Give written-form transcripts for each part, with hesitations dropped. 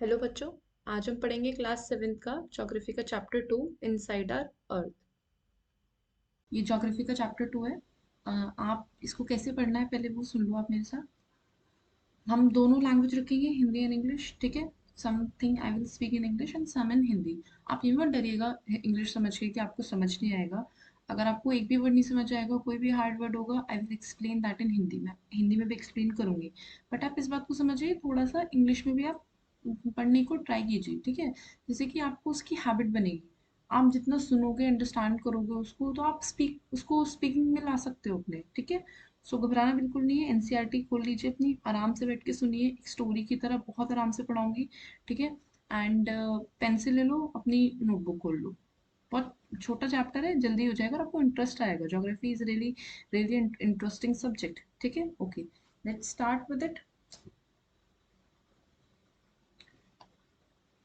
Hello बच्चों। आज हम पढ़ेंगे क्लास 7 का ज्योग्राफी का चैप्टर 2 इनसाइड आवर अर्थ। ये ज्योग्राफी का चैप्टर 2 है। आप इसको कैसे पढ़ना है पहले वो सुन लो आप मेरे साथ। हम दोनों लैंग्वेज रखेंगे, हिंदी एंड इंग्लिश, ठीक है। Something I will speak in English and some in Hindi. आप ये मत डरिएगा इंग्लिश समझ के कि आपको समझ नहीं आएगा। अगर आपको एक भी वर्ड नहीं समझ आएगा, कोई भी हार्ड वर्ड होगा, I will explain that in Hindi में, हिंदी में भी एक्सप्लेन करूंगी। बट आप इस बात को समझिए, थोड़ा सा इंग्लिश में भी आप पढ़ने को ट्राई कीजिए, ठीक है। जैसे कि आपको उसकी हैबिट बनेगी। आप जितना सुनोगे, अंडरस्टैंड करोगे उसको, तो आप उसको स्पीकिंग में ला सकते हो अपने, ठीक है। सो घबराना बिल्कुल नहीं है। एनसीईआरटी खोल लीजिए अपनी, आराम से बैठ के सुनिए, एक स्टोरी की तरह बहुत आराम से पढ़ाऊंगी, ठीक है। एंड पेंसिल ले लो, अपनी नोटबुक खोल लो। बहुत छोटा चैप्टर है, जल्दी हो जाएगा और आपको इंटरेस्ट आएगा। Geography is really really interesting subject, ठीक है। Okay, let's start with it.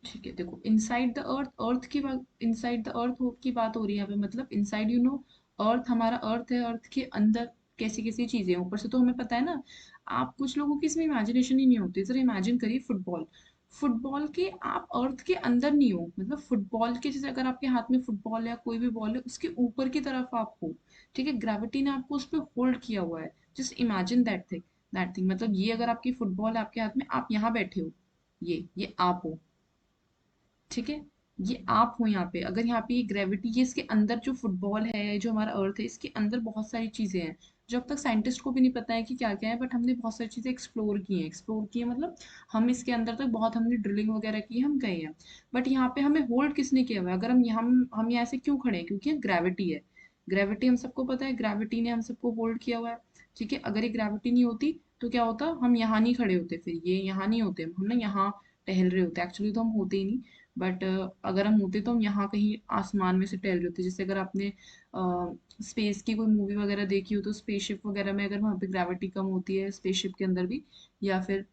ठीक है, देखो, इनसाइड द अर्थ, अर्थ की बात, इनसाइड द अर्थ की बात हो रही है यहाँ पे। मतलब इनसाइड, यू नो, अर्थ हमारा अर्थ है, अर्थ के अंदर कैसी कैसी चीजें हैं। ऊपर से तो हमें पता है ना। आप कुछ लोगों की इसमें इमेजिनेशन ही नहीं होती। जरा इमेजिन करिए फुटबॉल, फुटबॉल के आप अर्थ के अंदर नहीं हो। मतलब फुटबॉल के जैसे अगर आपके हाथ में फुटबॉल या कोई भी बॉल है, उसके ऊपर की तरफ आप हो, ठीक है। ग्रेविटी ने आपको उस पर होल्ड किया हुआ है। Just imagine that thing. मतलब ये अगर आपकी फुटबॉल है आपके हाथ में, आप यहाँ बैठे हो, ये आप हो, ठीक है। ये आप हो यहाँ पे। अगर यहाँ पे ये ग्रेविटी, ये इसके अंदर जो फुटबॉल है, जो हमारा अर्थ है, इसके अंदर बहुत सारी चीजें हैं जो अब तक साइंटिस्ट को भी नहीं पता है कि क्या क्या है। बट हमने बहुत सारी चीजें एक्सप्लोर की हैं मतलब हम इसके अंदर तक बहुत, हमने ड्रिलिंग वगैरह की है, हम गए हैं। बट यहाँ पे हमें होल्ड किसने किया हुआ है? अगर हम यहाँ से क्यों खड़े हैं? क्योंकि ग्रेविटी है। ग्रेविटी हम सबको पता है, ग्रेविटी ने हम सबको होल्ड किया हुआ है, ठीक है। अगर ये ग्रेविटी नहीं होती तो क्या होता? हम यहाँ नहीं खड़े होते, फिर ये यहाँ नहीं होते, हम ना यहाँ टहल रहे होते। एक्चुअली तो हम होते ही नहीं, बट अगर हम होते तो हम यहाँ कहीं आसमान में से टहल रहे होते। जैसे अगर आपने स्पेस की कोई मूवी वगैरह देखी हो, तो स्पेसशिप वगैरह में अगर वहाँ पे ग्रेविटी कम होती है, स्पेसशिप के अंदर भी, या फिर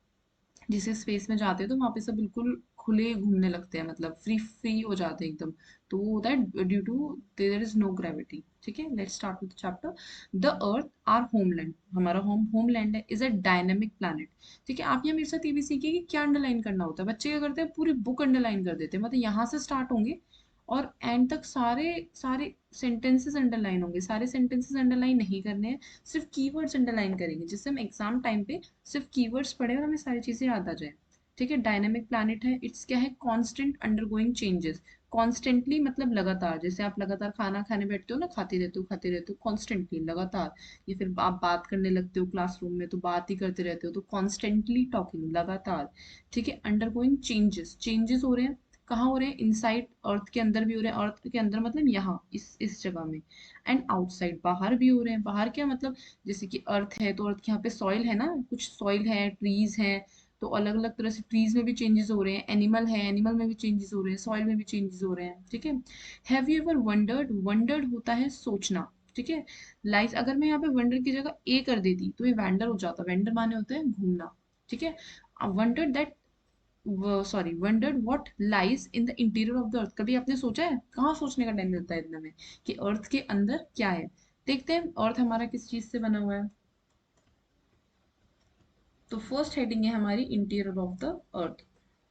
जिसे स्पेस में जाते हैं, तो वहाँ पे सब बिल्कुल खुले घूमने लगते हैं, मतलब फ्री फ्री हो जाते हैं एकदम। तो वो होता है due to there is no gravity, ठीक है। Let's start with chapter. The earth our homeland, हमारा होमलैंड है, इज अ डायनेमिक प्लैनेट, ठीक है। आप यहाँ मेरे साथ ये भी सीखिए कि क्या अंडरलाइन करना होता है। बच्चे क्या करते हैं, पूरी बुक अंडरलाइन कर देते हैं। मतलब यहाँ से स्टार्ट होंगे और एंड तक सारे सारे सेंटेंसेस अंडरलाइन होंगे। सारे सेंटेंसेस अंडरलाइन नहीं करने हैं, सिर्फ कीवर्ड्स अंडरलाइन करेंगे, जिससे हम एग्जाम टाइम पे सिर्फ कीवर्ड्स पढ़े और हमें सारी चीजें याद आ जाए, ठीक है। डायनेमिक प्लैनेट है, इट्स क्या है? Constant undergoing changes. कॉन्स्टेंटली मतलब लगातार, जैसे आप लगातार खाना खाने बैठते हो ना, खाते रहते हो कॉन्स्टेंटली, लगातार। या फिर आप बात करने लगते हो क्लासरूम में, तो बात ही करते रहते हो, तो कॉन्स्टेंटली टॉकिंग, लगातार, ठीक है। अंडरगोइंग चेंजेस, चेंजेस हो रहे हैं। कहाँ हो रहे हैं? इनसाइड अर्थ के अंदर भी हो रहे हैं। अर्थ के अंदर मतलब यहाँ इस जगह में। एंड आउटसाइड, बाहर भी हो रहे हैं। बाहर क्या मतलब? जैसे कि अर्थ है तो अर्थ के यहाँ पे सॉइल है ना, कुछ सॉइल है, ट्रीज हैं, तो अलग अलग तरह से ट्रीज में भी चेंजेस हो रहे हैं। एनिमल है, एनिमल में भी चेंजेस हो रहे हैं, सॉइल में भी चेंजेस हो रहे हैं, ठीक है। Have you ever wondered? Wondered होता है सोचना, ठीक है। लाइफ, अगर मैं यहाँ पे वंडर की जगह ए कर देती तो ये वैंडर हो जाता। वैंडर माने होते हैं घूमना, ठीक है। Wondered that, sorry, wondered what lies in the interior of the earth. कभी आपने सोचा है? कहाँ सोचने का टाइम मिलता है इतना में कि अर्थ के अंदर क्या है। देखते हैं अर्थ हमारा किस चीज से बना हुआ है। तो फर्स्ट हेडिंग है हमारी इंटीरियर ऑफ द अर्थ,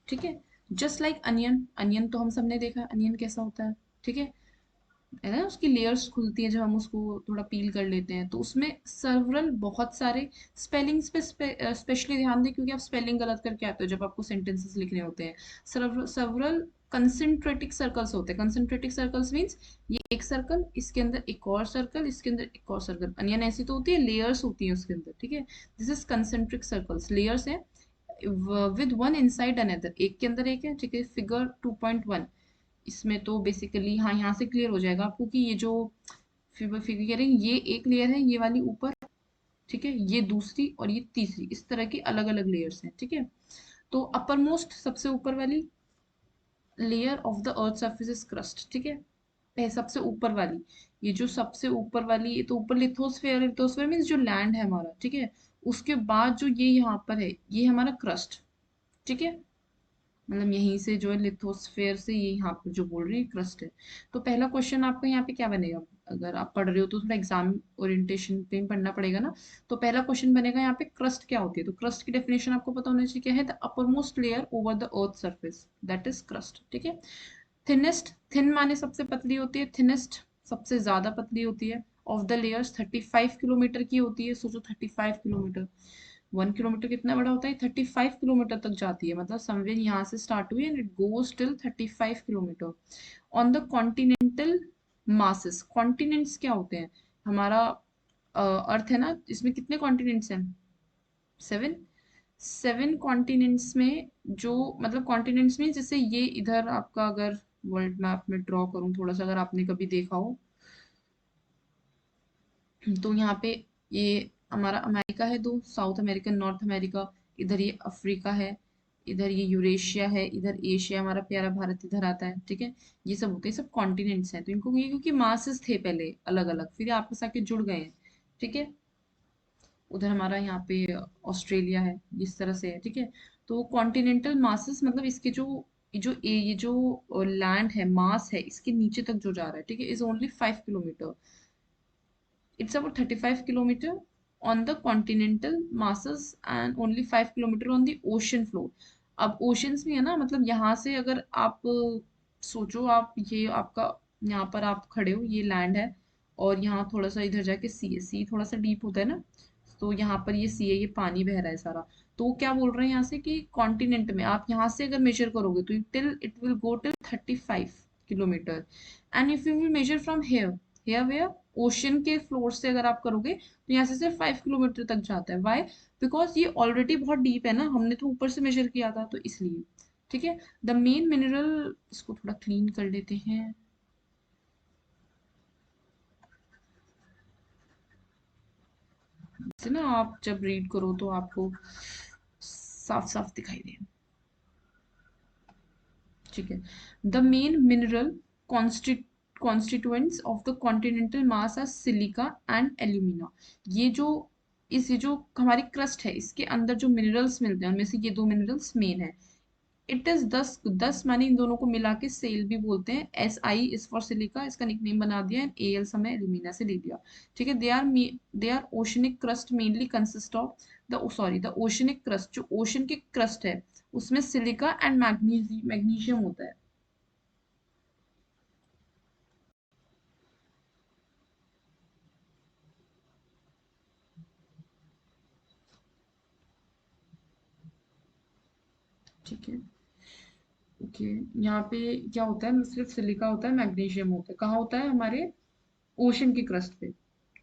ठीक है। जस्ट लाइक अनियन, अनियन तो हम सबने देखा है अनियन कैसा होता ठीक है ना। उसकी लेयर्स खुलती है जब हम उसको थोड़ा पील कर लेते हैं, तो उसमें सर्वरल, बहुत सारे स्पेलिंग्स पे स्पेशली ध्यान दें, क्योंकि आप स्पेलिंग गलत करके आते हो जब आपको सेंटेंसेस लिखने होते हैं। सर्वरल कंसेंट्रेटिक सर्कल्स होते हैं। कंसेंट्रेटिक सर्कल्स मीन्स ये एक सर्कल, इसके अंदर एक और सर्कल, इसके अंदर एक और सर्कल। अनियन ऐसी तो होती है, लेयर्स होती हैं उसके अंदर, ठीक है। This is concentric circles, layers है विद वन इनसाइड अनदर, एक के अंदर एक है, ठीक है। फिगर 2.1, इसमें तो बेसिकली हाँ, यहाँ से क्लियर हो जाएगा आपको कि ये जो फिगर फिगर कह रहे हैं, ये एक लेयर है, ये वाली ऊपर, ठीक है, ये दूसरी और ये तीसरी, इस तरह की अलग अलग लेयर्स हैं, ठीक है। तो अपर मोस्ट, सबसे ऊपर वाली layer of the earth surface is crust, ठीक है। सबसे ऊपर वाली, ये जो सबसे ऊपर वाली, ये तो ऊपर लिथोस्फेयर, लिथोस्फेयर मीन्स जो लैंड है हमारा, ठीक है। उसके बाद जो ये यहाँ पर है, ये हमारा क्रस्ट, ठीक है। मतलब यहीं से जो है लिथोस्फेयर से ये यहाँ पर जो बोल रही है क्रस्ट है। तो पहला क्वेश्चन आपका यहाँ पे क्या बनेगा? अगर आप पढ़ रहे हो तो थोड़ा एग्जाम ओरिएंटेशन पे ही पढ़ना पड़ेगा ना। तो पहला क्वेश्चन बनेगा यहाँ पे क्रस्ट क्या होती है, तो क्रस्ट की डेफिनेशन आपको पता होना चाहिए, क्या है, the upper most layer over the earth surface, that is crust, ठीक है। थिनेस्ट, थिन माने सबसे पतली होती है, थिनेस्ट सबसे ज्यादा पतली होती है, ऑफ द लेयर्स 35 किलोमीटर की होती है। सोचो 35 किलोमीटर, 1 किलोमीटर कितना बड़ा होता है, 35 किलोमीटर तक जाती है, मतलब समवेयर यहाँ से स्टार्ट हुई and it goes till 35 kilometre. On the continental masses, continents क्या होते हैं, हमारा अर्थ है ना, इसमें कितने कॉन्टिनेंट्स हैं, 7। 7 कॉन्टिनेंट्स में जो, मतलब कॉन्टिनेंट्स में जैसे ये इधर आपका, अगर वर्ल्ड मैप में ड्रॉ करूं थोड़ा सा, अगर आपने कभी देखा हो, तो यहाँ पे ये हमारा अमेरिका है, दो साउथ अमेरिका, नॉर्थ अमेरिका, इधर ये अफ्रीका है, इधर ये यूरेशिया है, इधर एशिया हमारा प्यारा भारत इधर आता है, ठीक है। ये सब होते हैं, सब कॉन्टिनेंट्स हैं। तो इनको ये क्योंकि मासेस थे पहले अलग अलग, फिर ये आपस आके जुड़ गए हैं, ठीक है। उधर हमारा यहाँ पे ऑस्ट्रेलिया है, इस तरह से है, ठीक है। तो कॉन्टिनेंटल मासेस मतलब इसके जो, ये जो लैंड है, मास है, इसके नीचे तक जो जा रहा है, ठीक है, is only 5 kilometre. It's about 35 kilometer on the continental masses and only 5 kilometer on the ocean floor. अब ओशंस भी है ना, मतलब यहाँ से अगर आप सोचो, आप ये आपका, यहाँ पर आप खड़े हो, ये लैंड है, और यहाँ थोड़ा सा इधर जाके सी है, सी थोड़ा सा डीप होता है ना, तो यहाँ पर ये सी है, ये पानी बह रहा है सारा। तो वो क्या बोल रहे हैं यहाँ से कि कॉन्टिनेंट में आप यहाँ से अगर मेजर करोगे तो till it will go till 35 kilometre. And if you will measure from here, here where, ocean के फ्लोर से अगर आप करोगे तो यहाँ से सिर्फ 5 किलोमीटर तक जाता है। वाई? बिकॉज ये ऑलरेडी बहुत डीप है ना, हमने तो ऊपर से मेजर किया था, तो इसलिए, ठीक है। द मेन मिनरल, इसको थोड़ा क्लीन कर लेते हैं, इससे ना आप जब रीड करो तो आपको साफ साफ दिखाई दे, ठीक है। The main mineral constituents of the continental mass are silica and alumina. ये जो, इस ये जो हमारी क्रस्ट है, इसके अंदर जो मिनरल्स मिलते हैं उनमें से ये दो मिनरल्स मेन है। इट इज 10 माने इन दोनों को मिला के सेल भी बोलते हैं, SI इज फॉर सिलिका, इसका निकनेम बना दिया, एंड AL समय एल्यूमिना से ले लिया, ठीक है। They are oceanic crust mainly consist of the, sorry, the oceanic crust, जो ओशन की क्रस्ट है उसमें सिलिका एंड मैग्नीशियम होता है। ठीक है, ओके। यहाँ पे क्या होता है, सिर्फ सिलिका होता है, मैग्नीशियम होता है, कहाँ होता है, हमारे ओशन की क्रस्ट पे,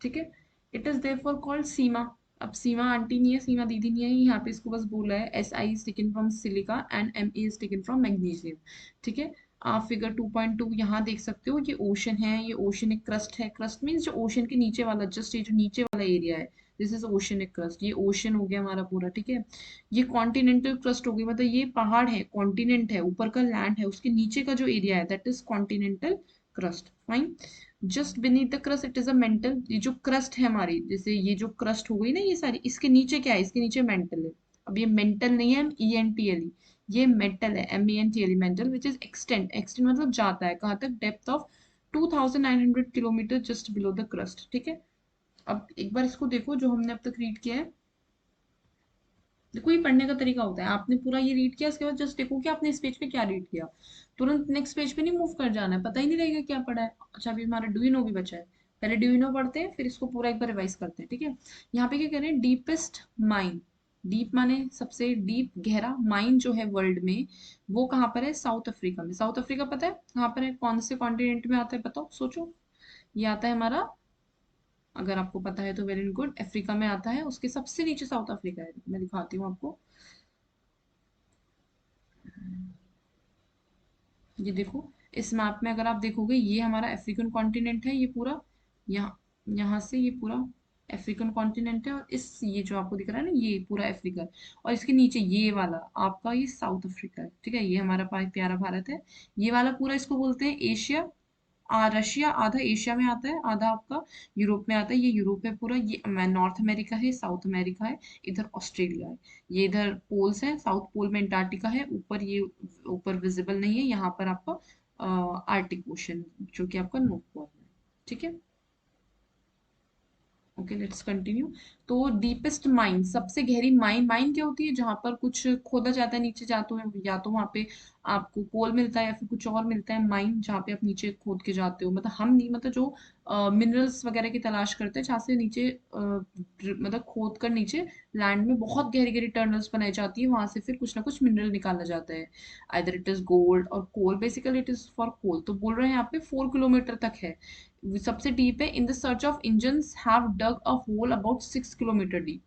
ठीक है। इट इज देयरफॉर कॉल्ड सीमा। अब सीमा आंटी नहीं है, सीमा दीदी नहीं है, यहाँ पे इसको बस बोला है, SI is taken from silica and MA is taken from magnesium, ठीक है। आप फिगर 2.2 यहाँ देख सकते हो, ये ओशन है, ये ओशन एक क्रस्ट है, क्रस्ट मीन्स जो ओशन के नीचे वाला, जस्ट ये जो नीचे वाला एरिया है, दिस इज ओशन एक क्रस्ट, ये ओशन हो गया हमारा पूरा, ठीक है। ये कॉन्टिनेंटल क्रस्ट हो गई, मतलब ये पहाड़ है, कॉन्टिनेंट है, ऊपर का लैंड है, उसके नीचे का जो एरिया है that is continental crust, fine. Just beneath the crust it is a mental, ये जो क्रस्ट है हमारी, जैसे ये जो क्रस्ट हो गई ना ये सारी, इसके नीचे क्या है, इसके नीचे मेंटल है। अब ये मेंटल नहीं है MENTL, ये मेटल है, MENTL, mental, which is extend, extend मतलब जाता है कहाँ तक, depth of 2900 kilometre just below the crust, ठीक है। अब एक बार इसको देखो जो हमने अब तक रीड किया है, देखो ये पढ़ने का तरीका होता है, आपने पूरा ये रीड किया, उसके बाद जस्ट देखो कि आपने इस पेज पे क्या रीड किया, तुरंत नेक्स्ट पेज पे नहीं मूव कर जाना है, पता ही नहीं रहेगा क्या पढ़ा है। अच्छा अभी हमारा डू यू नो भी बचा है, पहले डू यू नो पढ़ते हैं, फिर इसको पूरा एक बार रिवाइज करते हैं, ठीक है। यहाँ पे क्या कह रहे हैं, डीपेस्ट माइन, डीप माने सबसे डीप गहरा, माइन जो है वर्ल्ड में, वो कहाँ पर है, साउथ अफ्रीका में। साउथ अफ्रीका पता है कहाँ पर है, कौन से कॉन्टिनेंट में आता है, बताओ सोचो। ये आता है हमारा, अगर आपको पता है तो वेरी गुड, अफ्रीका में आता है, उसके सबसे नीचे साउथ अफ्रीका है, मैं दिखाती हूँ आपको। ये देखो, इस मैप में अगर आप देखोगे, ये हमारा अफ्रीकन कॉन्टिनेंट है, ये पूरा, यहाँ, यहाँ से ये पूरा अफ्रीकन कॉन्टिनेंट है, और इस, ये जो आपको दिख रहा है ना, ये पूरा अफ्रीका है, और इसके नीचे ये वाला आपका, ये साउथ अफ्रीका है, ठीक है। ये हमारा प्यारा भारत है, ये वाला पूरा इसको बोलते हैं एशिया। रशिया आधा एशिया में आता है, आधा आपका यूरोप में आता है, ये यूरोप है पूरा, ये नॉर्थ अमेरिका है, साउथ अमेरिका है, इधर ऑस्ट्रेलिया है, ये इधर पोल्स है, साउथ पोल में अंटार्कटिका है, ऊपर ये, ऊपर विजिबल नहीं है, यहाँ पर आपका आर्टिक ओशन जो कि आपका नॉर्थ पोल है, ठीक है। Okay, let's continue. तो डीपेस्ट माइन, सबसे गहरी माइन, माइन क्या होती है, जहां पर कुछ खोदा जाता है नीचे, जाते हुए या तो वहां पे आपको कोल मिलता है या फिर कुछ और मिलता है। माइन जहाँ पे आप नीचे खोद के जाते हो, मतलब हम नहीं, मतलब जो मिनरल्स वगैरह की तलाश करते हैं, जहाँ से नीचे मतलब खोद कर नीचे लैंड में बहुत गहरी गहरी टनल्स बनाई जाती है, वहां से फिर कुछ ना कुछ मिनरल निकाला जाता है। आइदर इट इज गोल्ड और coal, basically it is for coal. तो बोल रहे हैं यहाँ पे 4 किलोमीटर तक है, सबसे डीप है। In the search of engines have dug a hole about 6 kilometre deep.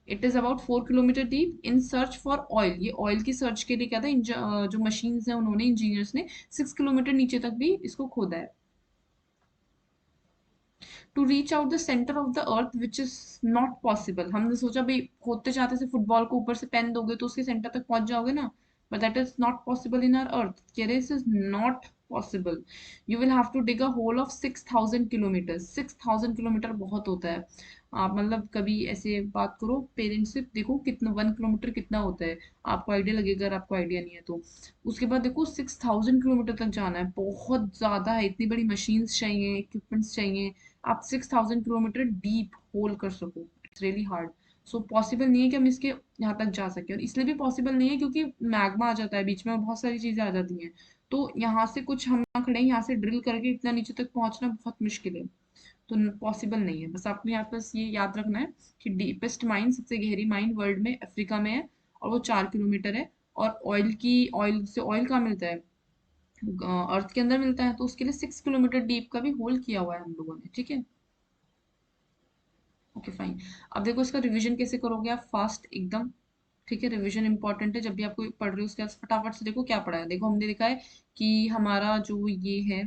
It is about 4 kilometre deep in search for oil. ये ऑयल की सर्च के लिए क्या था, जो मशीन्स हैं उन्होंने, इंजीनियर्स ने 6 किलोमीटर नीचे तक भी इसको खोदा है। To reach out the centre of the earth which is not possible. हमने सोचा भाई खोदते जाते से फुटबॉल को ऊपर से पेन दोगे तो उसके सेंटर तक पहुंच जाओगे ना, but that is not possible in our earth. This is not possible. You will have to dig a hole of 6,000 kilometre. 6,000 kilometre बहुत होता है। आप मतलब कभी ऐसे बात करो पेरेंट्स से, देखो कितना 1 किलोमीटर कितना होता है, आपको आइडिया लगेगा, अगर आपको आइडिया नहीं है तो। उसके बाद देखो 6,000 किलोमीटर तक जाना है, बहुत ज्यादा है, इतनी बड़ी मशीन्स चाहिए, इक्विपमेंट्स चाहिए, आप 6,000 किलोमीटर डीप होल कर सको। It's really hard. So possible नहीं है कि हम इसके यहाँ तक जा सके, और इसलिए भी पॉसिबल नहीं है क्योंकि मैग्मा आ जाता है बीच में, बहुत सारी चीजें आ जाती हैं। तो यहाँ से कुछ हम ना खड़े हैं, यहाँ से ड्रिल करके इतना नीचे तक पहुंचना बहुत मुश्किल है। तो पॉसिबल नहीं है। बस आपको यहाँ बस ये याद रखना है कि डीपेस्ट माइन, सबसे गहरी माइन वर्ल्ड में अफ्रीका में है, और वो 4 किलोमीटर है। और ऑयल से ऑयल कहाँ मिलता है, अर्थ के अंदर मिलता है, तो उसके लिए 6 किलोमीटर डीप का भी होल किया हुआ है हम लोगों ने, ठीक है। Okay fine. अब देखो इसका रिवीजन कैसे करोगे आप, फास्ट एकदम। ठीक है, रिवीजन इंपॉर्टेंट है, जब भी आप कोई पढ़ रहे हो उसके बाद फटाफट से देखो क्या पढ़ा है। देखो हमने देखा है कि हमारा जो ये है,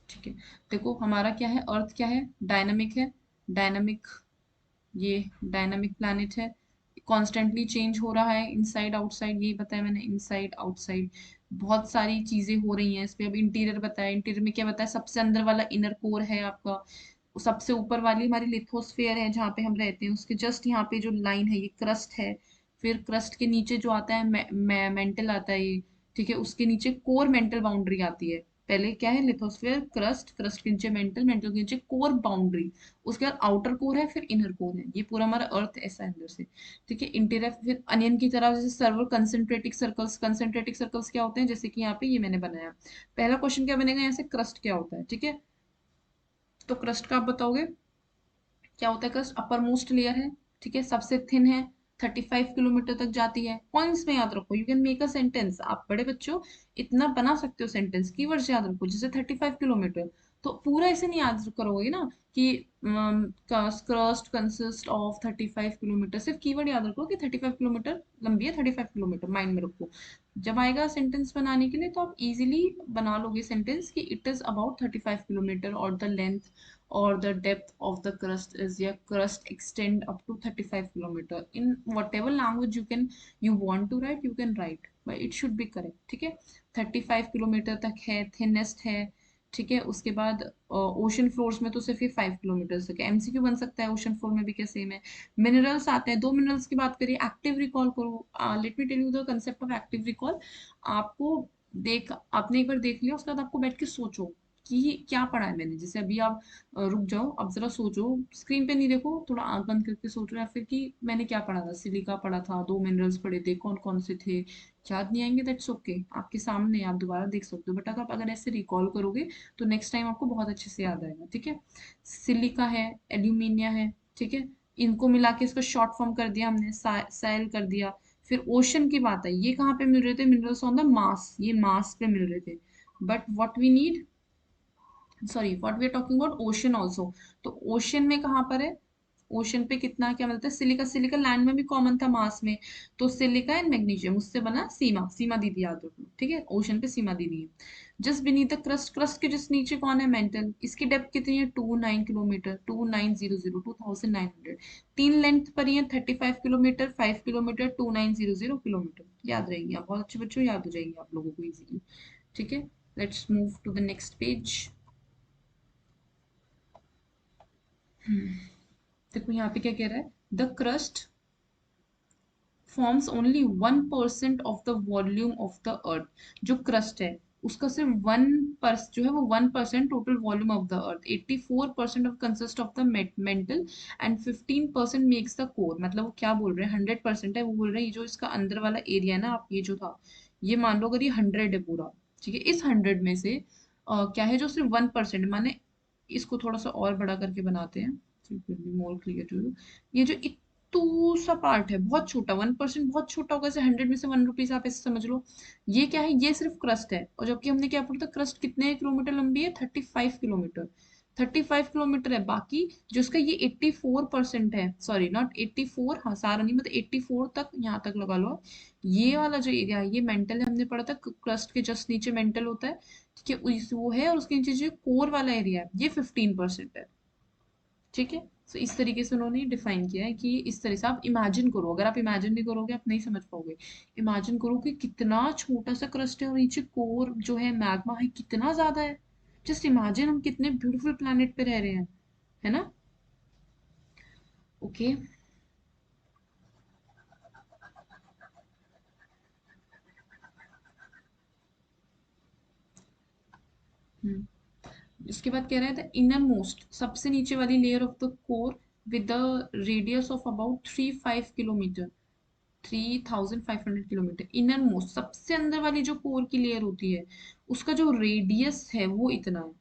ठीक है, देखो हमारा क्या है, अर्थ क्या है, डायनामिक है। डायनामिक, ये डायनामिक प्लैनेट है, कॉन्स्टेंटली चेंज हो रहा है, इनसाइड आउटसाइड, यही बताया मैंने, इनसाइड आउटसाइड। बहुत सारी चीजें हो रही हैं इस पे। अब इंटीरियर बताया, इंटीरियर में क्या बताया, सबसे अंदर वाला इनर कोर है आपका, सबसे ऊपर वाली हमारी लिथोस्फेयर है जहाँ पे हम रहते हैं, उसके जस्ट यहाँ पे जो लाइन है ये क्रस्ट है। फिर क्रस्ट के नीचे जो आता है मेंटल आता है ये, ठीक है, उसके नीचे कोर मेंटल बाउंड्री आती है। पहले क्या है, लिथोस्फेयर, क्रस्ट, क्रस्ट के नीचे मेंटल, मेंटल के नीचे कोर बाउंड्री, उसके बाद आउटर कोर है, फिर इनर कोर है। ये पूरा हमारा अर्थ ऐसा है अंदर से, ठीक है। इंटीरियर फिर अनियन की तरह, जैसे सर्वर कंसेंट्रेटिक सर्कल्स, कंसेंट्रेटिक सर्कल्स क्या होते हैं, जैसे कि यहाँ पे ये मैंने बनाया। पहला क्वेश्चन क्या बनेगा यहाँ से, क्रस्ट क्या होता है, ठीक है। तो क्रस्ट का आप बताओगे क्या होता है। क्रस्ट अपर मोस्ट लेयर है, ठीक है, सबसे थिन है, 35 किलोमीटर तक जाती है। पॉइंट्स में याद रखो, you can make a sentence, आप बड़े बच्चों इतना बना सकते हो सेंटेंस, कीवर्ड्स याद रखो, जैसे 35 किलोमीटर। तो पूरा ऐसे नहीं याद करोगे ना कि क्रस्ट कंसिस्ट ऑफ 35 किलोमीटर, सिर्फ कीवर्ड याद रखो कि 35 किलोमीटर लंबी है, 35 किलोमीटर माइंड में रखो। जब आएगा सेंटेंस बनाने के लिए तो आप इजीली बना लोगे सेंटेंस कि इट इज अबाउट 35 किलोमीटर, और the length or the depth of the crust is, yeah, crust extend up to 35 kilometer, in whatever language you want to write, you can write, but it should be correct, ठीक है। 35 kilometre तक है, thinnest है, ठीक है। उसके बाद ocean floors में तो सिर्फ ये 5 किलोमीटर तक है। एमसीक्यू बन सकता है ओशन फ्लोर में भी, क्या सेम है। मिनरल्स आते हैं, दो मिनरल्स की बात करिए, एक्टिव रिकॉल करो। Let me tell you the concept of active recall. आपको देख, आपने एक बार देख लिया, उसके बाद आपको बैठ के सोचो कि क्या पढ़ा है मैंने। जैसे अभी आप रुक जाओ, अब जरा सोचो, स्क्रीन पे नहीं देखो, थोड़ा आंख बंद करके सोचो, या फिर कि मैंने क्या पढ़ा था। सिलिका पढ़ा था, दो मिनरल्स पढ़े थे, कौन कौन से थे। याद नहीं आएंगे, दैट्स ओके, आपके सामने आप दोबारा देख सकते हो, बट अगर आप अगर ऐसे रिकॉल करोगे तो नेक्स्ट टाइम आपको बहुत अच्छे से याद आएगा, ठीक है। सिलिका है, एल्यूमिनिया है, ठीक है, इनको मिला के इसको शॉर्ट फॉर्म कर दिया हमने, सेल कर दिया। फिर ओशन की बात है, ये कहाँ पे मिल रहे थे, मिनरल्स ऑन द मास, ये मास पे मिल रहे थे। But what we need, sorry, what we are talking about ocean also. तो ओशन में कहाँ पर है, ओशन पे कितना क्या मिलता है, सिलिका, सिलिका लैंड में भी कॉमन था मास में। तो सिलिका एंड मैग्नीशियम, उससे बना सीमा, सीमा दीदी याद रखो, ठीक है, ओशन पे सीमा दीदी है। Just beneath the crust, crust के जस्ट नीचे कौन है, मेंटल। इसकी डेप्थ कितनी है, 29 किलोमीटर, 2900, 2900। तीन लेंथ पर ही है, 35 किलोमीटर, 5 किलोमीटर, 2900 किलोमीटर। याद रहेंगे आप, बहुत अच्छे बच्चों, याद हो जाएंगे आप लोगों को इजीली, ठीक है। Let's move to the next page. देखो यहाँ पे क्या कह रहा है, the crust forms only 1% of the volume of the earth. जो क्रस्ट है उसका सिर्फ 1% जो है वो 1% total volume of the earth. 84% of consist of the mental and 15% makes the core. मतलब वो क्या बोल रहे हैं, 100% है, वो बोल रहे हैं ये जो इसका अंदर वाला एरिया है ना, आप ये जो था, ये मान लो अगर ये 100 है पूरा, ठीक है, इस 100 में से क्या है जो सिर्फ 1%, माने इसको थोड़ा सा और बड़ा करके बनाते हैं, मोर क्लियर टू यू। ये जो इतू सा पार्ट है बहुत छोटा, 1% बहुत छोटा होगा, जैसे 100 में से 1 रुपीज, आप ऐसे समझ लो। ये क्या है, ये सिर्फ क्रस्ट है। और जबकि हमने क्या पढ़ा था, क्रस्ट कितने किलोमीटर लंबी है, 35 किलोमीटर। 35 किलोमीटर है। बाकी जो इसका ये 84% है, सॉरी नॉट 84, हाँ सारा नहीं, मतलब 84 तक, यहाँ तक लगा लो। ये वाला जो एरिया है ये मेंटल है, हमने पढ़ा था क्रस्ट के जस्ट नीचे मेंटल होता है, ठीक है, वो है। और उसके नीचे जो कोर वाला एरिया है ये 15% है, ठीक है। तो इस तरीके से उन्होंने डिफाइन किया है कि इस तरह से आप इमेजिन करो। अगर आप इमेजिन नहीं करोगे आप नहीं समझ पाओगे। इमेजिन करो कि कितना छोटा सा क्रस्ट है और नीचे कोर जो है मैग्मा है कितना ज्यादा है। जस्ट इमेजिन हम कितने ब्यूटीफुल प्लेनेट पे रह रहे हैं, है ना। ओके। इसके बाद कह रहा है द इनर मोस्ट, सबसे नीचे वाली layer of the core with the radius of about 35 kilometre, 3500 kilometre. Inner most सबसे अंदर वाली जो कोर की लेयर होती है उसका जो रेडियस है वो इतना है।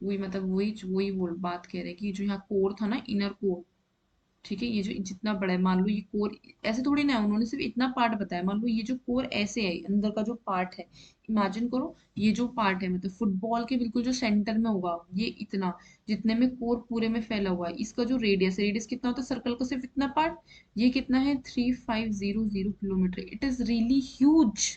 वही मतलब वही वही वो बात कह रहे हैं कि जो यहाँ कोर था ना, इनर कोर, ठीक है, ये जो जितना बड़ा है, मान लो ये कोर ऐसे थोड़ी ना है, उन्होंने सिर्फ इतना पार्ट बताया। मान लो ये जो कोर ऐसे है, अंदर का जो पार्ट है, इमेजिन करो ये जो पार्ट है मतलब फुटबॉल के बिल्कुल जो सेंटर में होगा ये इतना, जितने में कोर पूरे में फैला हुआ है, इसका जो रेडियस है, रेडियस कितना होता है सर्कल का, सिर्फ इतना पार्ट, ये कितना है 3500 kilometre. It is really huge.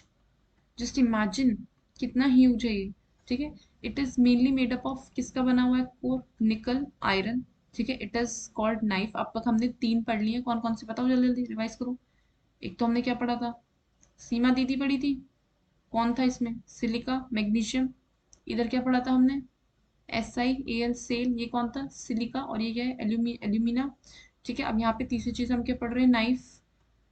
Just imagine कितना ह्यूज है ये, ठीक है। It is mainly made up of, किसका बना हुआ है कोर, निकल, आयरन, ठीक है। It is called knife. अब तक हमने 3 पढ़ लिए, कौन कौन से बताओ, जल्दी जल्दी रिवाइज करो। एक तो हमने क्या पढ़ा था, सीमा दीदी पढ़ी थी, कौन था इसमें, सिलिका, मैग्नीशियम। इधर क्या पढ़ा था हमने, SiAl सेल, ये कौन था, सिलिका। और ये क्या है, एल्यूमिना, ठीक है। अब यहाँ पे तीसरी चीज हम क्या पढ़ रहे हैं, नाइफ।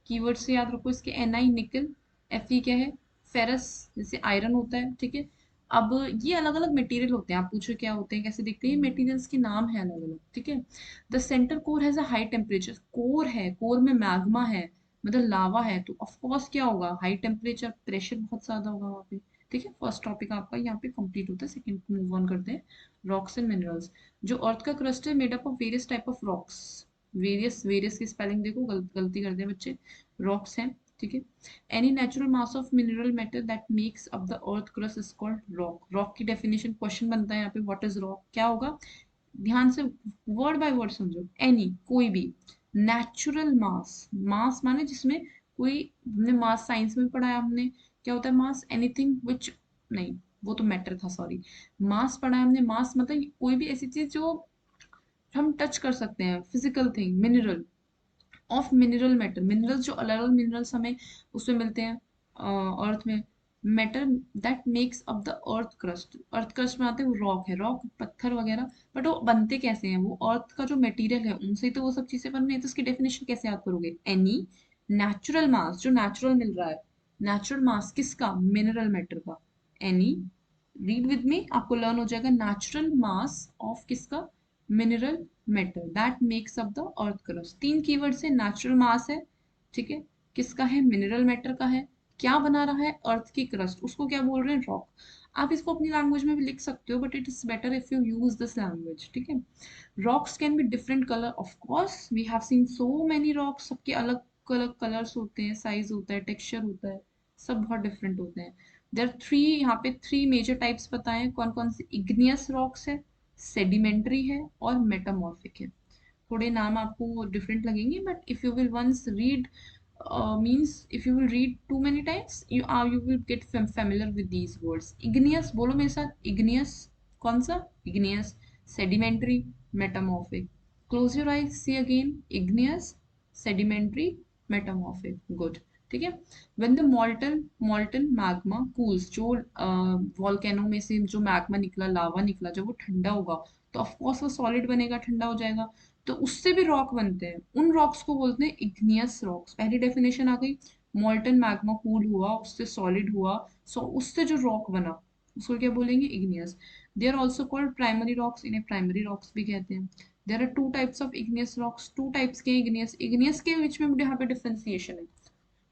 कीवर्ड से याद रखो इसके, Ni निकल, Fe क्या है, फेरस, जैसे आयरन होता है, ठीक है। अब ये अलग अलग मटेरियल होते हैं, आप पूछो क्या होते हैं, कैसे दिखते हैं, मटेरियल्स के नाम है अलग अलग, ठीक है। The centre core has a high temperature, core है, कोर में मैग्मा है, मतलब लावा है, तो ऑफ कोर्स क्या होगा, हाई टेम्परेचर, प्रेशर बहुत ज्यादा होगा वहाँ पे, ठीक है। फर्स्ट टॉपिक आपका यहाँ पे कंप्लीट होता है। सेकंड मूव ऑन करते हैं, रॉक्स एंड मिनरल्स। जो अर्थ का क्रस्ट है made up of various type of rocks. Various, various की स्पेलिंग देखो, गलती करते हैं बच्चे, रॉक्स हैं, ठीक है। Any natural mass of mineral metal that makes up the earth crust is called rock. Rock की डेफिनेशन क्वेश्चन बनता है यहाँ पे, व्हाट इज रॉक, क्या होगा, ध्यान से वर्ड बाय वर्ड समझो। एनी, कोई भी, नेचुरल मास, मास माने जिसमें कोई, हमने मास साइंस में पढ़ा है हमने, क्या होता है मास, एनीथिंग विच, नहीं वो तो मैटर था, सॉरी। मास पढ़ा है हमने, मास मतलब कोई भी ऐसी चीज जो हम टच कर सकते हैं, physical thing, mineral, of mineral metal, minerals जो अलग अलग मिनरल्स हमें उसमें मिलते हैं अर्थ में, metal that makes up the earth crust. Earth crust में आते हैं वो रॉक है, रॉक पत्थर वगैरह, बट वो बनते कैसे हैं, वो अर्थ का जो मटेरियल है उनसे ही तो वो सब चीजें बन रही है। तो उसकी डेफिनेशन कैसे याद करोगे, एनी नेचुरल मास, जो नेचुरल मिल रहा है, नेचुरल मास किसका, मिनरल मेटर का, एनी, रीड विद मी, आपको लर्न हो जाएगा, नेचुरल मास ऑफ किसका, mineral metal that makes up the earth crust. 3 keyword से, नेचुरल मास है, ठीक है, किसका है, मिनरल मेटर का है, क्या बना रहा है, अर्थ की क्रस्ट, उसको क्या बोल रहे हैं, रॉक। आप इसको अपनी लैंग्वेज में भी लिख सकते हो, but it is better if you use this language, ठीक है। Rocks can be different colour, of course we have seen so many rocks, सबके अलग अलग कलर्स होते हैं, साइज होता है, टेक्सचर होता है, सब बहुत डिफरेंट होते हैं। देयर थ्री, यहाँ पे 3 मेजर टाइप्स बताए, कौन कौन से, इग्नियस रॉक्स है, सेडिमेंट्री है और मेटामॉर्फिक है। थोड़े नाम आपको डिफरेंट लगेंगे, but if you will once read, means if you will read too many times you will get familiar with these words. Igneous, बोलो मेरे साथ, igneous, कौन सा, igneous, sedimentary, metamorphic. Close your eyes, see again, igneous, sedimentary, metamorphic, good, ठीक है। when the molten magma cools, जो volcano में से जो मैग्मा निकला, लावा निकला, जब वो ठंडा होगा तो ऑफ कोर्स वो सॉलिड बनेगा, ठंडा हो जाएगा। तो उससे भी रॉक बनते हैं, उन रॉक्स को बोलते हैं इग्नियस रॉक्स। पहली डेफिनेशन आ गई, मॉल्टन मैग्मा कूल हुआ, उससे सॉलिड हुआ, सो उससे जो रॉक बना उसको क्या बोलेंगे, igneous. They are also called primary rocks, इन्हें प्राइमरी रॉक्स भी कहते हैं। There are two types of igneous rocks, two types के इग्नियस, इग्नियस के बीच में यहाँ पे डिफ्रेंसिएशन है,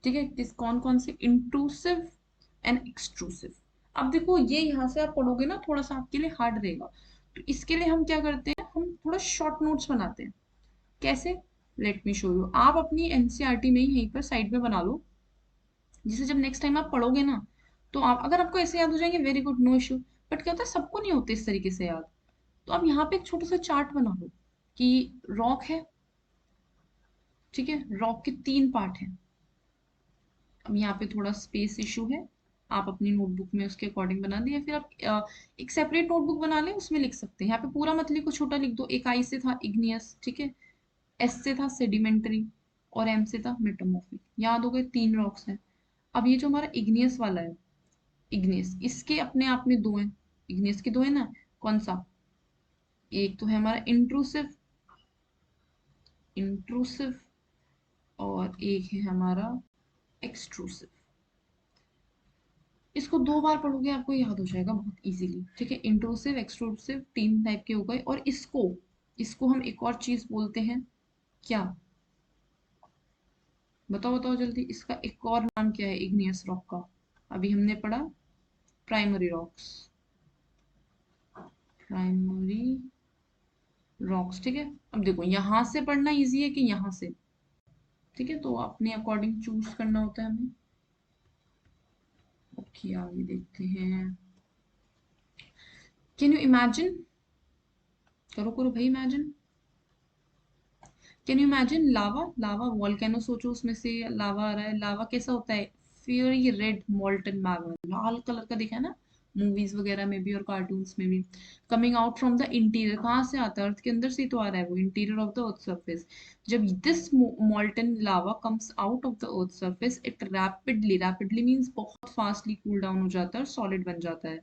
ठीक है, किस कौन कौन से, इंट्रूसिव एंड एक्सट्रूसिव। अब देखो ये यहाँ से आप पढ़ोगे ना थोड़ा सा आपके लिए हार्ड रहेगा, तो इसके लिए हम क्या करते हैं, हम थोड़ा शॉर्ट नोट्स बनाते हैं। कैसे, लेट मी शो यू। आप अपनी एनसीईआरटी में ही यहीं पर साइड में बना लो, जिसे जब नेक्स्ट टाइम आप पढ़ोगे ना, तो आप अगर आपको ऐसे याद हो जाएंगे very good, no issue. But क्या होता है सबको नहीं होते इस तरीके से याद, तो आप यहाँ पे एक छोटा सा चार्ट बना लो कि रॉक है, ठीक है, रॉक के तीन पार्ट हैं। अब यहाँ पे थोड़ा स्पेस इशू है, आप अपनी नोटबुक में उसके अकॉर्डिंग बना दें, या फिर आप एक सेपरेट नोटबुक बना लें, उसमें लिख सकते हैं। यहाँ पे पूरा मत लिखो, छोटा लिख दो। एक आई से था इग्नियस, ठीक है, एस से था सेडिमेंट्री, और एम से था मेटामॉर्फिक। याद हो गए, तीन रॉक्स हैं। अब ये जो हमारा इग्नियस वाला है, इग्नियस, इसके अपने आप में दो हैं, इग्नियस के दो है ना, कौन सा, एक तो है हमारा इंट्रूसिव, इंट्रूसिव, और एक है हमारा एक्सट्रूसिव। इसको दो बार पढ़ोगे आपको याद हो जाएगा बहुत इजीली, ठीक है। इंट्रूसिव एक्सट्रूसिव तीन टाइप के हो गए, और इसको इसको हम एक और चीज बोलते हैं, क्या, बताओ बताओ जल्दी, इसका एक और नाम क्या है इग्नियस रॉक का। अभी हमने पढ़ा प्राइमरी रॉक्स, प्राइमरी रॉक्स, ठीक है। अब देखो यहाँ से पढ़ना इजी है कि यहाँ से, ठीक है, तो अपने अकॉर्डिंग चूज करना होता है हमें। ओके आगे देखते हैं। कैन यू इमेजिन, करो करो भाई imagine, can you imagine lava, lava volcano सोचो, उसमें से लावा आ रहा है। लावा कैसा होता है, फियरी रेड मॉल्टन मैग्मा, लाल कलर का दिखा है ना मूवीज वगैरह में भी और कार्टून्स में भी। Coming out from the interior, कहाँ से आता है, अर्थ के अंदर से ही तो आ रहा है वो, interior of the earth surface. जब this molten lava comes out of the earth surface, it rapidly, rapidly means बहुत फास्टली कूल डाउन हो जाता है और सॉलिड बन जाता है।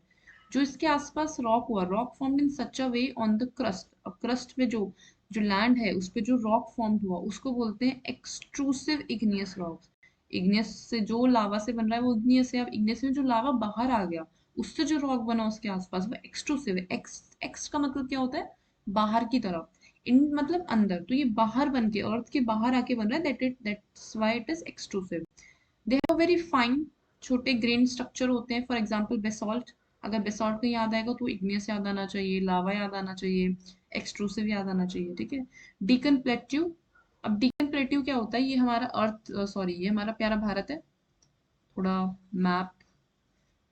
जो इसके आसपास रॉक हुआ, rock formed in such a way on the crust, अब क्रस्ट में जो जो लैंड है उस पे जो रॉक फॉर्म्ड हुआ उसको बोलते हैं एक्सट्रूसिव इग्नियस रॉक्स। इग्नियस से जो लावा से बन रहा है वो इग्नियस है, अब इग्नियस में जो लावा बाहर आ गया उससे जो रॉक बना उसके आसपास वो एक्सट्रूसिव है। एक्स एक्स का मतलब क्या होता है, बाहर की तरफ, इन मतलब अंदर, तो ये बाहर बन के, अर्थ के बाहर आके बन रहा है, that's why it is extrusive. They have very fine, छोटे ग्रेन स्ट्रक्चर होते हैं, फॉर एग्जांपल बेसॉल्ट। अगर बेसॉल्ट का याद आएगा तो इग्नियस याद आना चाहिए, लावा याद आना चाहिए, एक्सट्रूसिव याद आना चाहिए, ठीक है। डीकन प्लेट्यू, अब डीकन प्लेट्यू क्या होता है, ये हमारा अर्थ, सॉरी ये हमारा प्यारा भारत है, थोड़ा मैप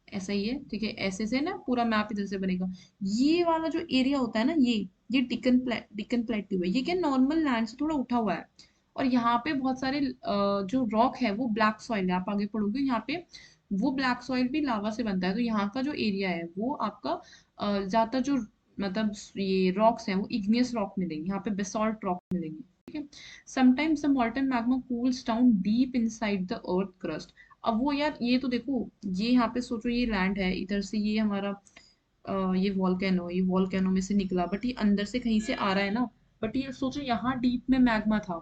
ऐसा ही है, ठीक है, ऐसे से ना पूरा मैप इधर से बनेगा। ये वाला जो एरिया होता है ना, ये डिकन प्लेट्यू है, ये क्या नॉर्मल लैंड से थोड़ा उठा हुआ है, और यहाँ पे बहुत सारे जो रॉक है वो ब्लैक सॉइल है, आप आगे पढ़ोगे यहाँ पे, वो ब्लैक सॉइल भी लावा से बनता है। तो यहाँ का जो एरिया है वो आपका ज्यादातर जो मतलब ये रॉक्स हैं वो इग्नियस रॉक मिलेंगे, यहाँ पे बेसॉल्ट रॉक मिलेंगे, ठीक है। Sometimes the molten magma cools down deep inside the earth crust. अब वो यार ये तो देखो, ये यहाँ पे सोचो ये लैंड है, इधर से ये हमारा ये वॉल्केनो में से निकला, बट ये अंदर से कहीं से आ रहा है ना। बट ये सोचो यहाँ डीप में मैग्मा था,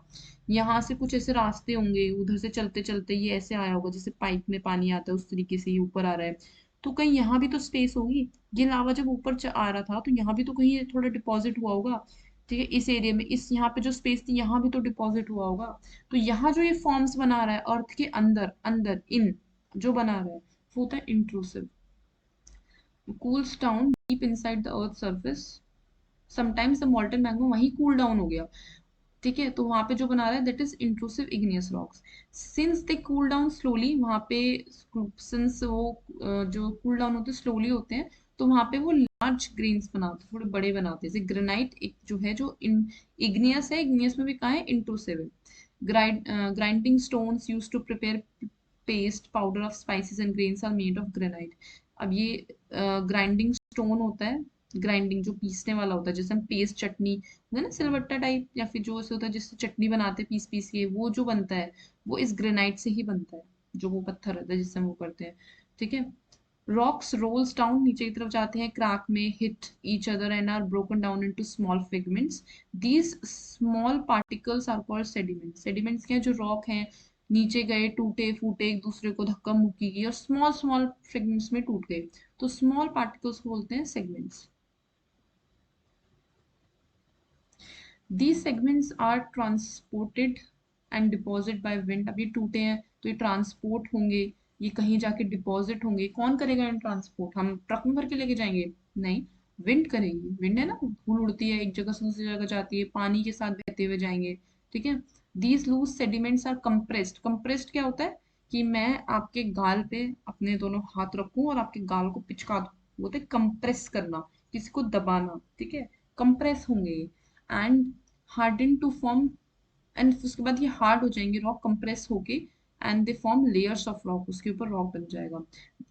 यहाँ से कुछ ऐसे रास्ते होंगे, उधर से चलते चलते ये ऐसे आया होगा, जैसे पाइप में पानी आता है उस तरीके से ये ऊपर आ रहा है। तो कहीं यहाँ भी तो स्पेस होगी, ये लावा जब ऊपर आ रहा था तो यहाँ भी तो कहीं थोड़ा डिपॉजिट हुआ होगा, ठीक है, इस एरिया में, इस यहाँ पे जो स्पेस थी यहाँ भी तो डिपॉजिट हुआ होगा। तो यहाँ जो ये फॉर्म्स बना रहा है अर्थ के अंदर, अंदर इन जो बना रहा है वो होता है intrusive. cools down deep inside the earth's surface, sometimes the molten magma वहीं कूल डाउन हो गया, ठीक है, तो वहां पे जो बना रहा है that is intrusive igneous rocks. Since they cool down slowly, वहां पे सिंस वो जो कूल डाउन होते स्लोली होते हैं, तो वहां पे वो लार्ज ग्रेन्स बनाते, थोड़े बड़े बनाते हैं, जैसे ग्रेनाइट एक जो है जो इग्नियस है, इग्नियस में भी कहाँ है, इंट्रूसिव है। Grinding stones use to prepare paste powder of spices and grains are made of granite. अब ये ग्राइंडिंग स्टोन होता है, ग्राइंडिंग जो पीसने वाला होता है, जैसे हम पेस्ट चटनी होता है ना सिलवट्टा टाइप, या फिर जो ऐसे होता है जिससे चटनी बनाते हैं पीस पीस के, वो जो बनता है वो इस ग्रेनाइट से ही बनता है, जो वो पत्थर रहता है जिससे हम वो करते हैं, ठीक है। Rocks rolls down, नीचे की तरफ जाते हैं, क्रैक में, hit each other and are broken down into small fragments. These small particles are called sediments. Sediments क्या है, जो rock हैं, नीचे गए, टूटे फूटे, एक दूसरे को धक्का मुक्की की और स्मॉल स्मॉल फ्रेगमेंट्स में टूट गए, तो स्मॉल पार्टिकल्स को बोलते हैं segments. These segments are transported and deposited by wind. अब ये टूटे हैं तो ये ट्रांसपोर्ट होंगे, ये कहीं जाके डिपॉजिट होंगे. कौन करेगा इन ट्रांसपोर्ट? हम ट्रक में भर के लेके जाएंगे? नहीं, विंड करेगी. विंड है ना, धूल उड़ती है, एक जगह से दूसरी जगह जाती है, पानी के साथ बहते हुए जाएंगे. ठीक है. These loose sediments are compressed. Compressed क्या होता है कि मैं आपके गाल पे अपने दोनों हाथ रखूं और आपके गाल को पिचका दूं, बोलते कंप्रेस करना, किसी को दबाना. ठीक है, कंप्रेस होंगे and harden to form, and उसके बाद ये हार्ड हो जाएंगे, रॉक कंप्रेस होके, and they form layers of rock, उसके ऊपर रॉक बन जाएगा.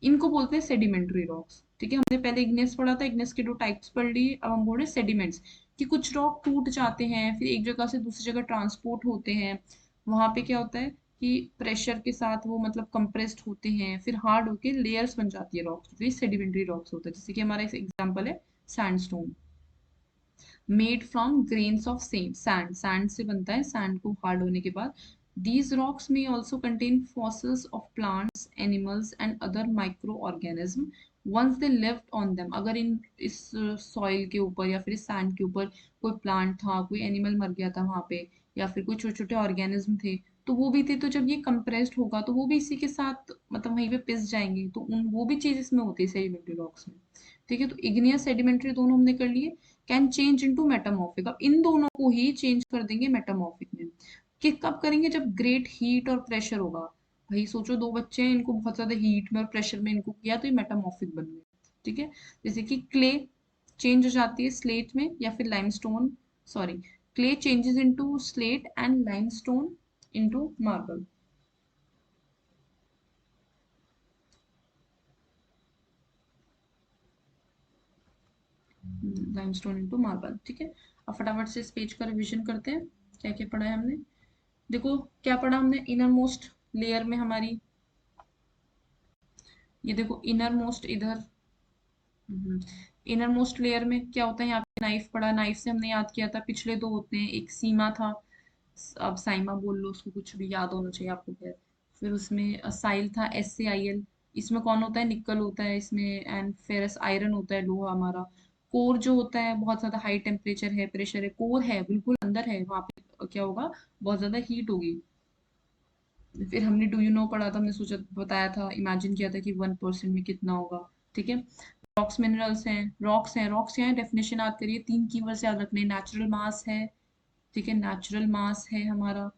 इनको बोलते हैं सेडिमेंट्री रॉक्स. ठीक है, हमने पहले इग्नेस पढ़ा था, इग्नेस के दो टाइप्स पढ़ लिए, अब हम बोल रहे हैं सेडिमेंट्स, कि कुछ रॉक टूट जाते हैं, फिर एक जगह से दूसरी जगह ट्रांसपोर्ट होते हैं, वहां पे क्या होता है कि प्रेशर के साथ वो मतलब कंप्रेस्ड होते हैं, फिर हार्ड होके लेयर्स बन जाती है रॉक्स, तो ये सेडिमेंट्री रॉक्स होता है. जैसे कि हमारा एग्जाम्पल है sandstone, made from grains of same sand, sand से बनता है, सैंड को हार्ड होने के बाद. दीज रॉक्स में also contain fossils of plants, animals and other micro organism once they lived on them. अगर इन इस सॉइल के ऊपर या फिर इस सैंड के ऊपर कोई प्लांट था, कोई एनिमल मर गया था वहां पे, या फिर कोई छोटे छोटे ऑर्गेनिज्म थे, तो वो भी थे, तो जब ये कंप्रेस्ड होगा तो वो भी इसी के साथ मतलब वहीं पे पिस जाएंगे, तो उन वो भी चीज इसमें होती है सेडिमेंट्री रॉक्स में. ठीक है, तो इग्नियस सेडिमेंट्री दोनों हमने कर लिए. कैन चेंज इनटू मेटामॉर्फिक, अब इन दोनों को ही चेंज कर देंगे मेटामॉर्फिक में. कि कब करेंगे? जब ग्रेट हीट और प्रेशर होगा. भाई सोचो, दो बच्चे हैं, इनको बहुत ज्यादा हीट में और प्रेशर में इनको किया तो ये मेटामॉर्फिक बन गए. ठीक है, जैसे कि क्ले चेंज हो जाती है स्लेट में या फिर limestone, sorry, clay changes into slate and limestone into marble. Limestone into marble. ठीक है, अब फटाफट से इस पेज का रिवीजन करते हैं, क्या क्या पढ़ा है हमने. देखो क्या पढ़ा हमने. इनर मोस्ट लेयर में हमारी, ये देखो इनर मोस्ट इधर, इनर मोस्ट लेयर में क्या होता है, यहाँ पे नाइफ पढ़ा, नाइफ से हमने याद किया था पिछले दो होते हैं, एक सीमा था, अब साइमा बोल लो उसको, कुछ भी याद होना चाहिए आपको. खैर, फिर उसमें साइल था, SAIL. इसमें कौन होता है? निकल होता है इसमें, एंड फेरस आयरन होता है, लोहा हमारा. कोर जो होता है, बहुत ज्यादा हाई टेम्परेचर है, प्रेशर है, कोर है बिल्कुल अंदर है, वहां पे क्या होगा, बहुत ज्यादा हीट होगी. फिर हमने डू यू नो पढ़ा था, हमने सोचा बताया था, इमेजिन किया था कि 1% में कितना होगा. ठीक है, रॉक्स मिनरल्स हैं, रॉक्स हैं, रॉक्स क्या है, डेफिनेशन याद करिए, तीन कीवर्ड्स याद रखने. नेचुरल मास है, ठीक है, नेचुरल मास है हमारा,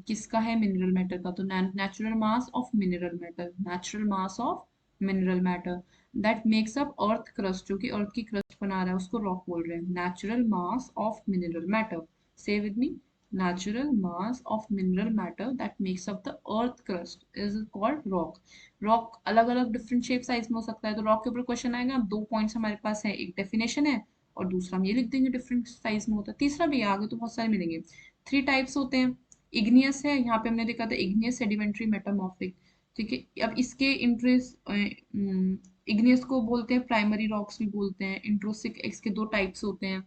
किसका है, मिनरल मैटर का, तो natural mass of mineral matter, natural mass of mineral matter that makes up earth crust, जो कि अर्थ की क्रस्ट बना रहा है, उसको रॉक बोल रहे हैं. Natural mass of mineral matter, say with me, natural mass of mineral matter that makes up the earth crust is called rock. Rock अलग अलग डिफरेंट शेप साइज में हो सकता है, तो रॉक के ऊपर क्वेश्चन आएगा, दो पॉइंट्स हमारे पास है, एक डेफिनेशन है और दूसरा हम ये लिख देंगे डिफरेंट साइज में होता है, तीसरा भी है, आगे तो बहुत सारे मिलेंगे. थ्री टाइप्स होते हैं. इग्नियस है, यहाँ पे हमने देखा था इग्नियस, सेडिमेंट्री, मेटामॉर्फिक. ठीक है, अब इसके इंट्रेंस इग्नियस को बोलते हैं प्राइमरी रॉक्स भी बोलते हैं, इंट्रोसिक, इसके दो टाइप्स होते हैं.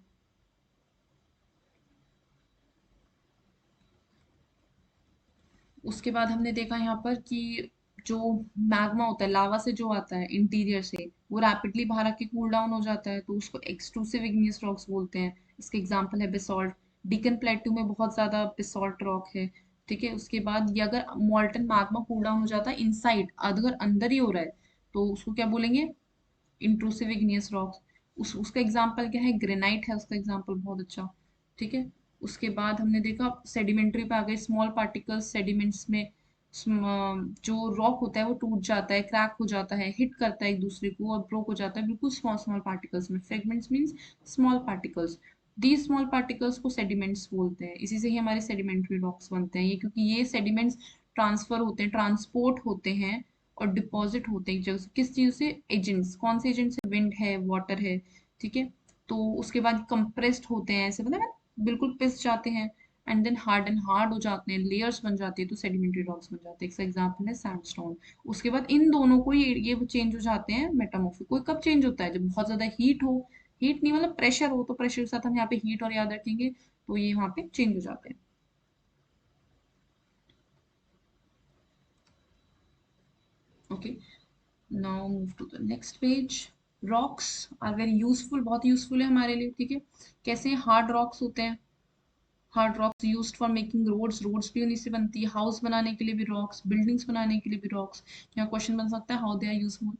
उसके बाद हमने देखा यहाँ पर कि जो मैग्मा होता है, लावा से जो आता है इंटीरियर से, वो रैपिडली बाहर आके कूल डाउन हो जाता है, तो उसको एक्सट्रूसिव इग्नियस रॉक्स बोलते हैं. इसके एग्जांपल है बेसॉल्ट. डिकन प्लेटू में बहुत ज्यादा बेसॉल्ट रॉक है. ठीक है, उसके बाद ये अगर मॉल्टन मैग्मा कूल डाउन हो जाता है इनसाइड, अगर अंदर ही हो रहा है, तो उसको क्या बोलेंगे, इंट्रूसिव इग्नियस रॉक्स. उसका एग्जांपल क्या है, ग्रेनाइट है उसका एग्जांपल, बहुत अच्छा. ठीक है, उसके बाद हमने देखा सेडिमेंट्री पे आ गए, स्मॉल पार्टिकल्स सेडिमेंट्स में. जो रॉक होता है वो टूट जाता है, क्रैक हो जाता है, हिट करता है एक दूसरे को और ब्रोक हो जाता है, बिल्कुल स्मॉल स्मॉल पार्टिकल्स में. Fragments means small particles. These small particles को सेडिमेंट्स बोलते हैं, इसी से ही हमारे सेडिमेंट्री रॉक्स बनते हैं. ये क्योंकि ये सेडिमेंट्स ट्रांसफर होते हैं, ट्रांसपोर्ट होते हैं और डिपॉजिट होते हैं एक जगह से, किस चीज से, एजेंट्स. कौन से एजेंट से? विंड है, वाटर है. ठीक है, तो उसके बाद कंप्रेस्ड होते हैं ऐसे, मतलब बिल्कुल पिस जाते हैं, एंड देन हार्ड हो जाते हैं, लेयर्स बन जाती है, तो सेडिमेंट्री रॉक्स बन जाते हैं। एक एग्जाम्पल है सैंडस्टोन। उसके बाद इन दोनों को ये चेंज हो जाते हैं मेटामॉर्फिक। कोई कब चेंज होता है? जब बहुत ज्यादा हीट हो, हीट नहीं मतलब प्रेशर हो, तो प्रेशर के साथ हम यहाँ पे हीट और याद रखेंगे, तो ये वहाँ पे चेंज हो जाते हैं। Okay, now move to the next page. Rocks are very useful, बहुत यूजफुल है हमारे लिए, ठीक है। कैसे? हार्ड रॉक्स होते हैं, hard rocks used for making roads, roads भी उन्हीं से बनती है। हाउस बनाने के लिए भी रॉक्स, बिल्डिंग्स बनाने के लिए भी रॉक्स। यहाँ क्वेश्चन बन सकता है हाउ दे आर यूजफुल।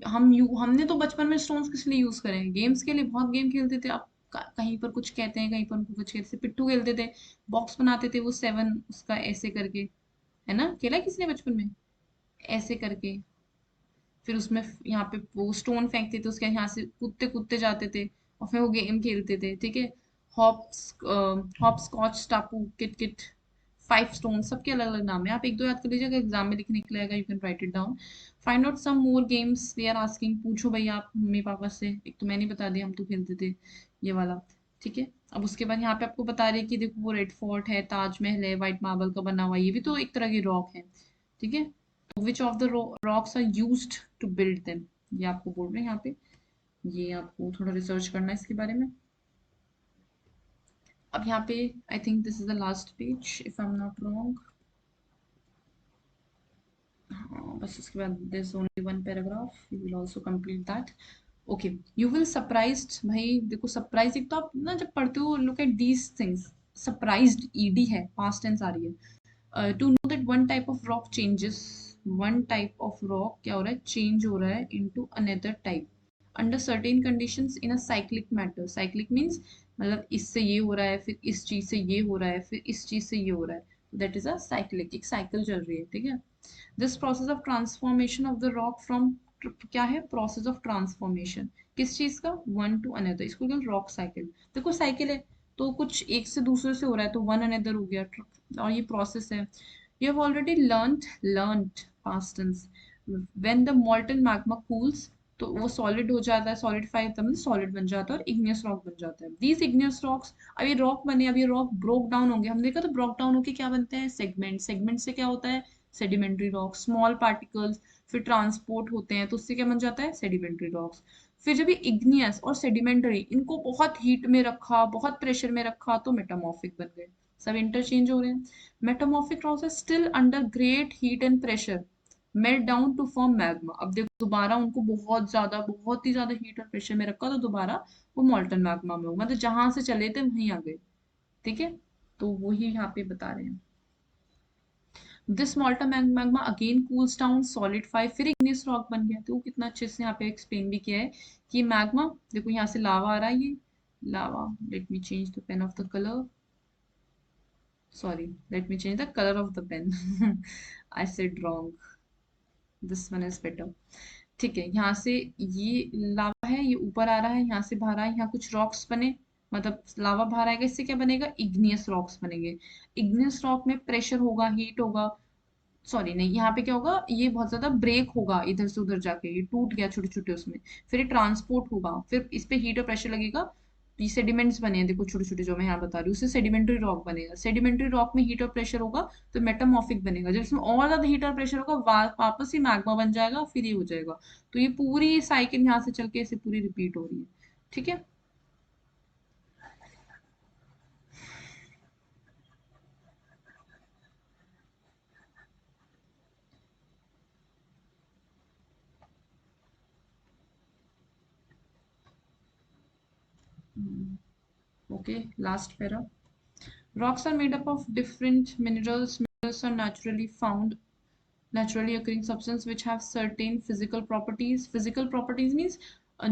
हमने तो बचपन में स्टोन्स किस लिए यूज करे हैं? गेम्स के लिए, बहुत गेम खेलते थे। अब कहीं पर कुछ कहते हैं, कहीं पर उनको कुछ कहते थे। पिट्ठू खेलते थे, बॉक्स बनाते थे वो 7 उसका ऐसे करके, है ना, खेला है किसी ने बचपन में? ऐसे करके, फिर उसमें यहाँ पे वो स्टोन फेंकते थे, उसके यहाँ से कूदते कूदते जाते थे, और फिर वो गेम खेलते थे, ठीक है। हॉप्स, हॉप स्कॉच, टापू, किट किट, 5 स्टोन, सबके अलग अलग नाम है। आप एक दो याद कर लीजिएगा, एग्जाम में लिखने के लिए आएगा, you can write it down. Find out some more games they are asking. पूछो भैया आप मम्मी पापा से। एक तो मैंने बता दिया, हम तो खेलते थे ये वाला, ठीक है। अब उसके बाद यहाँ पे आपको बता रही है कि देखो वो रेड फोर्ट है, ताजमहल है, व्हाइट मार्बल का बना हुआ, ये भी तो एक तरह की रॉक है, ठीक है। Which of the rocks are used to build them, ये आपको बोल रहे हैं यहाँ पे। ये आपको थोड़ा रिसर्च करना है इसके बारे में। अब यहाँ पे I think this is the last page if I am not wrong. हाँ, बस इसके बाद there is only one paragraph, you will also complete that. Okay, you will surprised, भाई देखो सरप्राइज, एक तो आप ना जब पढ़ते हो, look at these things. Surprised ED है, पास्ट टेंस आ रही है। To know that one type of rock changes, one type of rock क्या हो रहा है? चेंज हो रहा है into another type under certain conditions in a cyclic matter. Cyclic means मतलब इससे ये हो रहा है, फिर इस चीज से ये हो रहा है, फिर इस चीज से ये हो रहा है। दैट इज अ साइक्लिक, एक साइकिल चल रही है, ठीक है। This process of transformation of the rock from, क्या है? प्रोसेस ऑफ ट्रांसफॉर्मेशन किस चीज का? वन टू अनदर, इसको क्या? Rock cycle. देखो साइकिल है तो कुछ एक से दूसरे से हो रहा है, तो वन अनदर हो गया, और ये प्रोसेस है। You have already learned past tense, when the molten magma cools, तो वो सॉलिड हो जाता है, सॉलिडिफाई मतलब सॉलिड बन जाता है और इग्नियस रॉक बन जाता है। दीज इग्नियस रॉक्स, अब ये रॉक बने, अब ये रॉक ब्रोक डाउन होंगे, हम देखा तो ब्रोक डाउन होके क्या बनते हैं? सेगमेंट। सेगमेंट से क्या होता है? सेडिमेंट्री रॉक, स्मॉल पार्टिकल्स, फिर ट्रांसपोर्ट होते हैं, तो उससे क्या बन जाता है? Sedimentary rocks. फिर जब ये इग्नियस और सेडिमेंट्री, इनको बहुत हीट में रखा, बहुत प्रेशर में रखा, तो मेटामॉर्फिक बन गए। सब इंटरचेंज हो रहे हैं। Metamorphic rocks are still under great heat and pressure melt down to form magma. अब देखो दोबारा उनको बहुत ज्यादा, बहुत ही ज्यादा हीट और प्रेशर में रखा, तो दोबारा वो मॉल्टन मैग्मा में हो, मतलब जहां से चले थे वहीं आ गए, ठीक है। तो वही यहाँ पे बता रहे हैं। This मॉल्टन magma again cools down, solidify, फिर इग्नियस रॉक बन गया। तो वो कितना अच्छे से यहाँ पे एक्सप्लेन भी किया है कि मैग्मा, देखो यहाँ से लावा आ रहा है, ये lava, let me change the pen of the colour, sorry, let me change the colour of the pen I said wrong, this one is better, ठीक है। यहाँ से ये लावा है, ये ऊपर आ रहा है, यहाँ से बाहर आया, यहाँ कुछ रॉक्स बने, मतलब लावा बाहर आएगा, इससे क्या बनेगा? इग्नियस रॉक्स बनेंगे। इग्नियस रॉक में प्रेशर होगा, हीट होगा, सॉरी नहीं, यहाँ पे क्या होगा? ये बहुत ज्यादा ब्रेक होगा, इधर से उधर जाके ये टूट गया छोटे छोटे उसमें, फिर ये ट्रांसपोर्ट होगा, फिर इस पे हीट और प्रेशर लगेगा, तो ये सेडिमेंट्स बने हैं, देखो छोटे छोटे जो मैं यहाँ बता रही हूँ, उससे सेडिमेंट्री रॉक बनेगा। सेडिमेंट्री रॉक में हीट और प्रेशर होगा, तो मेटामॉर्फिक बनेगा। जब इसमें और ज्यादा हीट और प्रेशर होगा, वापस ही मैग्मा बन जाएगा, फिर ये हो जाएगा। तो ये पूरी साइकिल यहाँ से चल के ऐसे पूरी रिपीट हो रही है, ठीक है। Okay, last para. Rocks are made up of different minerals. Minerals are naturally occurring substance which have certain physical properties. Physical properties means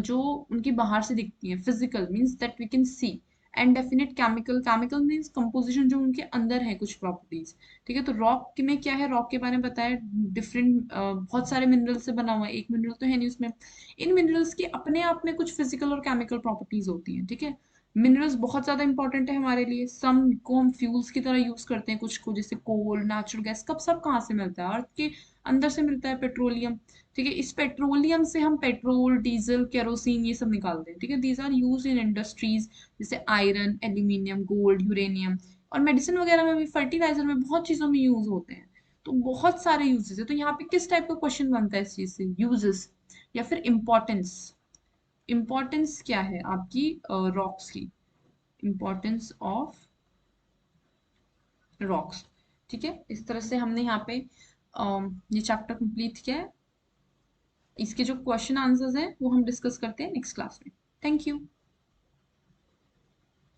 जो उनकी बाहर से दिखती हैं, physical means that we can see, and definite chemical, chemical means composition, जो उनके अंदर है कुछ properties, ठीक है। तो रॉक में क्या है? रॉक के बारे में बताया, डिफरेंट बहुत सारे मिनरल से बना हुआ है, एक मिनरल तो है नहीं उसमें। इन मिनरल्स की अपने आप में कुछ फिजिकल और केमिकल प्रॉपर्टीज होती हैं, ठीक है। मिनरल्स बहुत ज्यादा इंपॉर्टेंट है हमारे लिए, सम को हम फ्यूल्स की तरह यूज करते हैं, कुछ को जैसे कोल, नेचुरल गैस, कब सब कहाँ से मिलता है? अर्थ के अंदर से मिलता है, पेट्रोलियम, ठीक है। इस पेट्रोलियम से हम पेट्रोल, डीजल, केरोसिन ये सब निकालते हैं, ठीक है। These are use in industries, जैसे आयरन, एल्यूमिनियम, गोल्ड, यूरेनियम। और मेडिसिन वगैरह में भी, फर्टिलाइजर में, बहुत चीजों में यूज होते हैं। तो बहुत सारे यूजेस है। तो यहाँ पे किस टाइप का क्वेश्चन बनता है इस चीज से? यूजेस या फिर इम्पोर्टेंस। इम्पोर्टेंस क्या है आपकी रॉक्स की? Importance of rocks. ठीक है, इस तरह से हमने यहाँ पे ये चैप्टर कंप्लीट किया है। इसके जो क्वेश्चन आंसर्स हैं वो हम डिस्कस करते हैं नेक्स्ट क्लास में। Thank you.